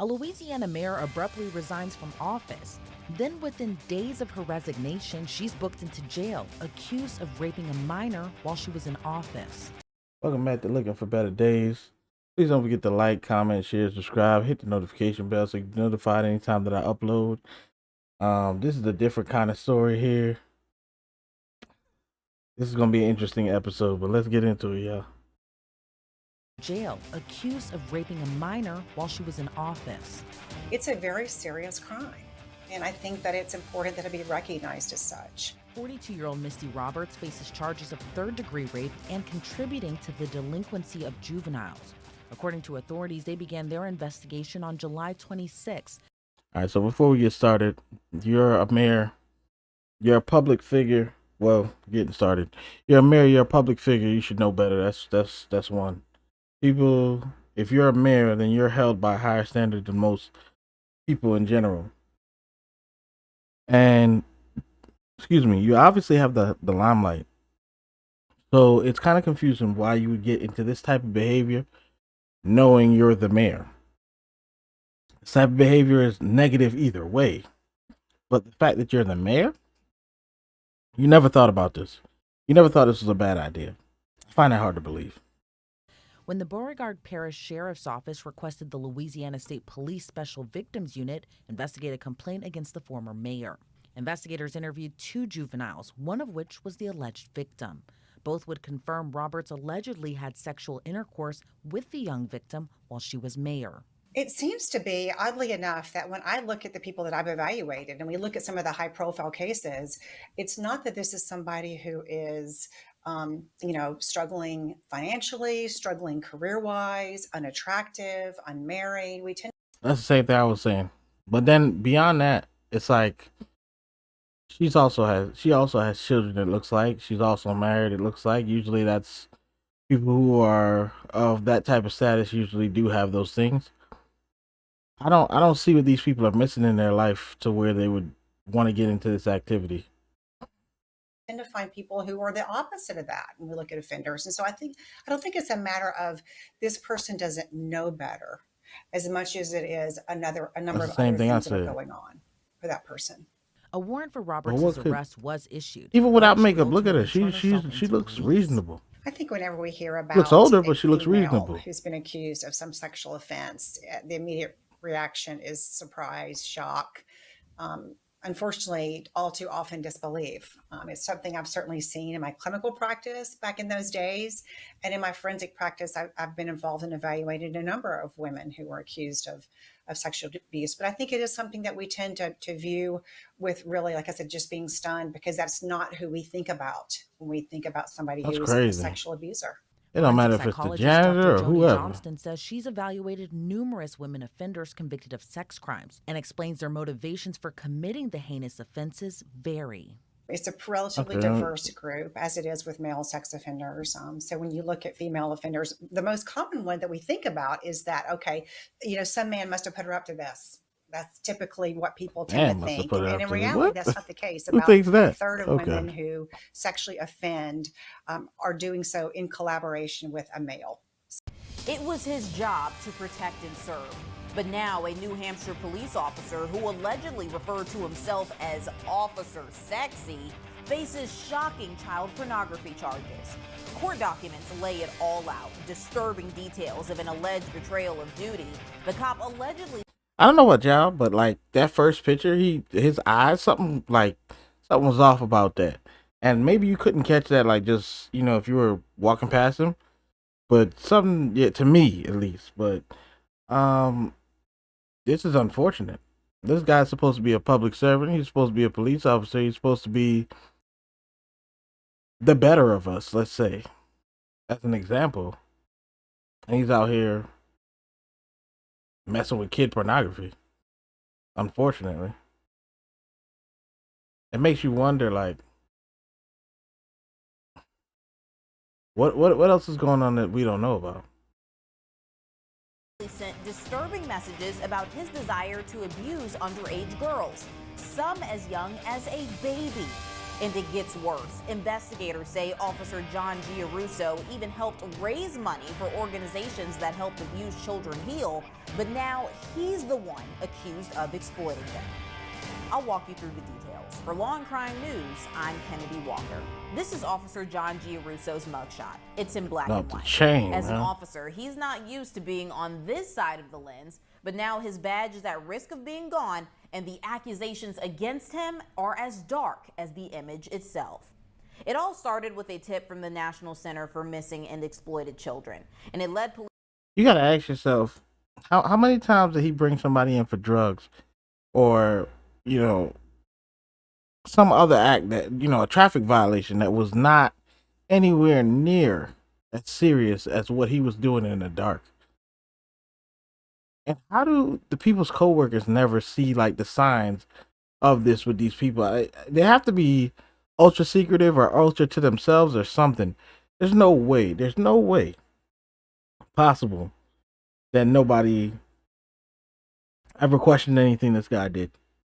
A Louisiana mayor abruptly resigns from office. Then, within days of her resignation, she's booked into jail, accused of raping a minor while she was in office. Welcome back to Looking for Better Days. Please don't forget to like, comment, share, subscribe, hit the notification bell so you're notified anytime that I upload. This is a different kind of story here. This is gonna be an interesting episode, but let's get into it, y'all. Jail, accused of raping a minor while she was in office. It's a very serious crime, and I think that it's important that it be recognized as such. 42-year-old Misty Roberts faces charges of third-degree rape and contributing to the delinquency of juveniles. According to authorities, they began their investigation on July 26. All right, so before we get started, you're a mayor, you're a public figure. Well, getting started. You're a mayor, you're a public figure. You should know better. That's one. People, if you're a mayor, then you're held by a higher standard than most people in general. And excuse me, you obviously have the limelight. So it's kind of confusing why you would get into this type of behavior knowing you're the mayor. This type of behavior is negative either way. But the fact that you're the mayor, you never thought about this. You never thought this was a bad idea. I find that hard to believe. When the Beauregard Parish Sheriff's Office requested the Louisiana State Police Special Victims Unit investigate a complaint against the former mayor. Investigators interviewed 2 juveniles, one of which was the alleged victim. Both would confirm Roberts allegedly had sexual intercourse with the young victim while she was mayor. It seems to be, oddly enough, that when I look at the people that I've evaluated and we look at some of the high profile cases, it's not that this is somebody who is struggling financially, struggling career wise, unattractive, unmarried. That's the same thing I was saying. But then beyond that, it's like she also has children, it looks like. She's also married, it looks like. Usually that's people who are of that type of status usually do have those things. I don't see what these people are missing in their life to where they would want to get into this activity. Tend to find people who are the opposite of that when we look at offenders. And so I don't think it's a matter of this person doesn't know better as much as it is a number That's of the same other thing I things that are said. going on for that person. A warrant for But Roberts' arrest was issued. even but without she makeup, look at her. ultimately She turned herself she into looks police. reasonable. I think whenever we hear She looks about older, a but she looks female reasonable. who's been accused of some sexual offense, the immediate reaction is surprise, shock. Unfortunately, all too often disbelief. It's something I've certainly seen in my clinical practice back in those days. And in my forensic practice, I've been involved in evaluating a number of women who were accused of sexual abuse. But I think it is something that we tend to view with really, like I said, just being stunned, because that's not who we think about when we think about somebody That's who's a crazy. sexual abuser. It don't matter Forensic if it's the psychologist janitor Dr. or Jody whoever. Johnston says she's evaluated numerous women offenders convicted of sex crimes and explains their motivations for committing the heinous offenses vary. It's a relatively Okay. diverse group, as it is with male sex offenders. So when you look at female offenders, the most common one that we think about is that, okay, some man must have put her up to this. That's typically what people tend Man to must have think. put And, it and up in to reality, what? that's not the case. Who About thinks a that? third of Okay. women who sexually offend are doing so in collaboration with a male. It was his job to protect and serve. But now a New Hampshire police officer who allegedly referred to himself as Officer Sexy faces shocking child pornography charges. Court documents lay it all out, disturbing details of an alleged betrayal of duty. The cop allegedly... I don't know about y'all, but like that first picture, his eyes, something was off about that. And maybe you couldn't catch that, like, just, if you were walking past him. But something, yeah, to me at least. But this is unfortunate. This guy's supposed to be a public servant. He's supposed to be a police officer. He's supposed to be the better of us, let's say, as an example. And he's out here messing with kid pornography. Unfortunately, it makes you wonder, like, what else is going on that we don't know about? sent disturbing messages about his desire to abuse underage girls, some as young as a baby. And it gets worse. Investigators say Officer John Giarusso even helped raise money for organizations that help abused children heal. but now he's the one accused of exploiting them. I'll walk you through the details. For Law and Crime News, I'm Kennedy Walker. This is Officer John Giarruso's mugshot. It's in black and white. As an officer, he's not used to being on this side of the lens, but now his badge is at risk of being gone, and the accusations against him are as dark as the image itself. It all started with a tip from the National Center for Missing and Exploited Children, and it led police. You gotta ask yourself, how many times did he bring somebody in for drugs, or some other act that a traffic violation that was not anywhere near as serious as what he was doing in the dark? And how do the people's coworkers never see like the signs of this with these people? They have to be ultra secretive or ultra to themselves or something. There's no way possible that nobody ever questioned anything this guy did.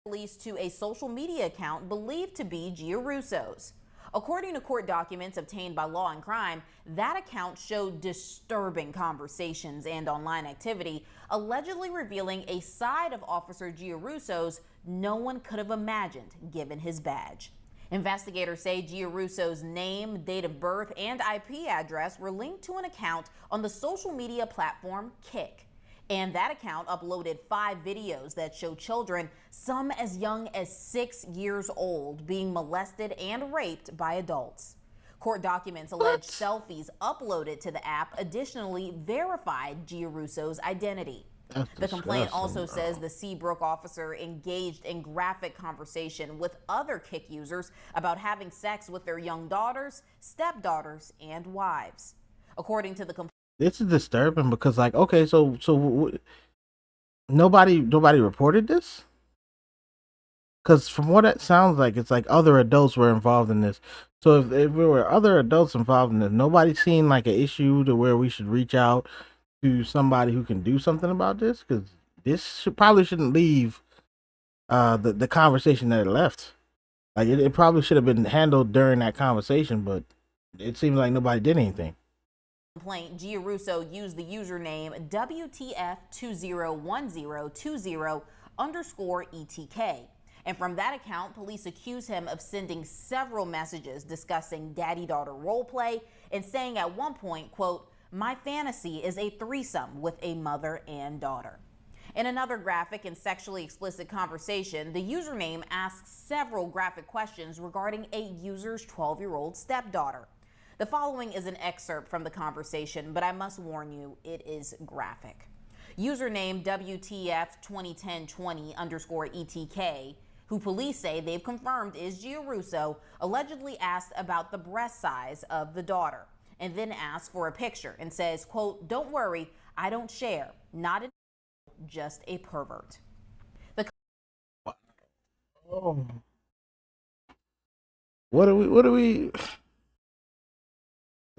Police to a social media account believed to be Giarruso's. According to court documents obtained by Law and Crime, that account showed disturbing conversations and online activity, allegedly revealing a side of Officer Giarruso's no one could have imagined given his badge. Investigators say Giarruso's name, date of birth, and IP address were linked to an account on the social media platform Kik. And that account uploaded 5 videos that show children, some as young as 6 years old, being molested and raped by adults. Court documents allege selfies uploaded to the app additionally verified Giarruso's identity. The complaint also says the Seabrook officer engaged in graphic conversation with other Kik users about having sex with their young daughters, stepdaughters, and wives. According to the complaint, this is disturbing because, like, okay, so nobody reported this? Because from what it sounds like, it's like other adults were involved in this. So if there were other adults involved in this, nobody seen like an issue to where we should reach out to somebody who can do something about this? Because this probably shouldn't leave the conversation that it left. Like it probably should have been handled during that conversation, but it seems like nobody did anything. Complaint, Giarruso used the username WTF201020_ETK. And from that account, police accuse him of sending several messages discussing daddy-daughter role play and saying at one point, quote, "My fantasy is a threesome with a mother and daughter." In another graphic and sexually explicit conversation, the username asks several graphic questions regarding a user's 12-year-old stepdaughter. The following is an excerpt from the conversation, but I must warn you, it is graphic. Username WTF201020_ETK, who police say they've confirmed is Giarruso, allegedly asked about the breast size of the daughter, and then asked for a picture and says, quote, "Don't worry, I don't share, not a just a pervert." What do we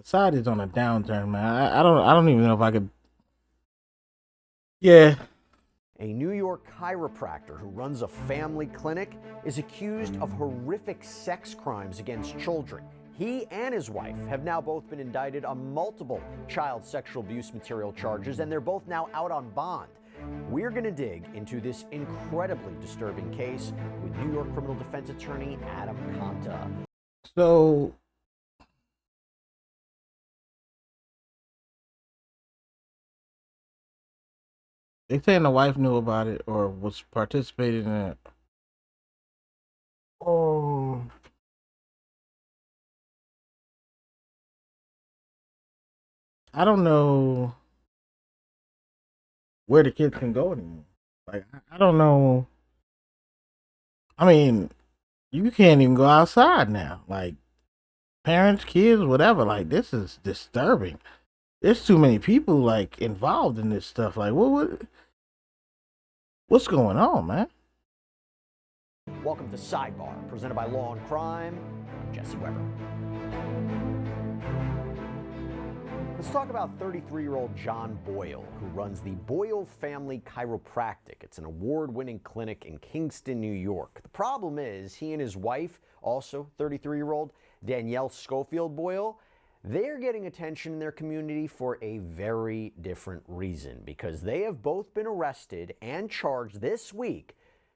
Society's on a downturn, man. I don't even know if I could. Yeah. A New York chiropractor who runs a family clinic is accused of horrific sex crimes against children. He and his wife have now both been indicted on multiple child sexual abuse material charges, and they're both now out on bond. We're going to dig into this incredibly disturbing case with New York criminal defense attorney Adam Conta. So they saying the wife knew about it or was participating in it. Oh. I don't know where the kids can go anymore. Like, I don't know. I mean, you can't even go outside now. Like, parents, kids, whatever. Like, this is disturbing. There's too many people, like, involved in this stuff. Like, what's going on, man? Welcome to Sidebar, presented by Law and Crime. I'm Jesse Weber. Let's talk about 33-year-old John Boyle, who runs the Boyle Family Chiropractic. It's an award-winning clinic in Kingston, New York. The problem is he and his wife, also 33-year-old Danielle Schofield Boyle, they're getting attention in their community for a very different reason, because they have both been arrested and charged this week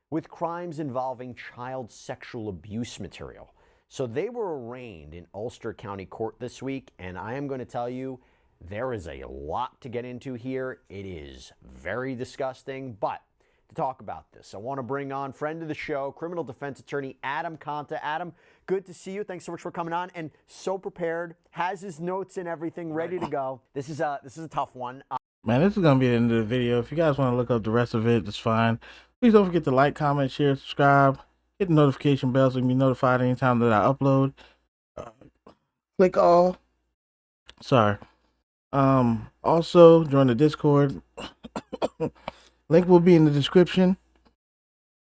with crimes involving child sexual abuse material. So they were arraigned in Ulster County Court this week, and I am going to tell you, there is a lot to get into here. It is very disgusting, but to talk about this, I want to bring on friend of the show, criminal defense attorney Adam Conta. Adam, good to see you. Thanks so much for coming on, and so prepared, has his notes and everything ready to go. This is a tough one. Man, this is going to be the end of the video. If you guys want to look up the rest of it, it's fine. Please don't forget to like, comment, share, subscribe. Hit the notification bell so you can be notified anytime that I upload. Click all. Sorry. Also, join the Discord. Link will be in the description.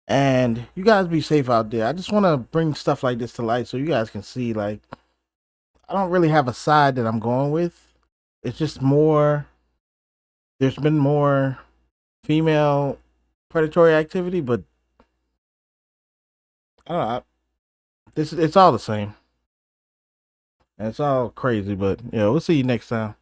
And you guys be safe out there. I just want to bring stuff like this to light so you guys can see, like, I don't really have a side that I'm going with. It's just more, there's been more female predatory activity, but I don't know. It's all the same. And it's all crazy, but yeah, we'll see you next time.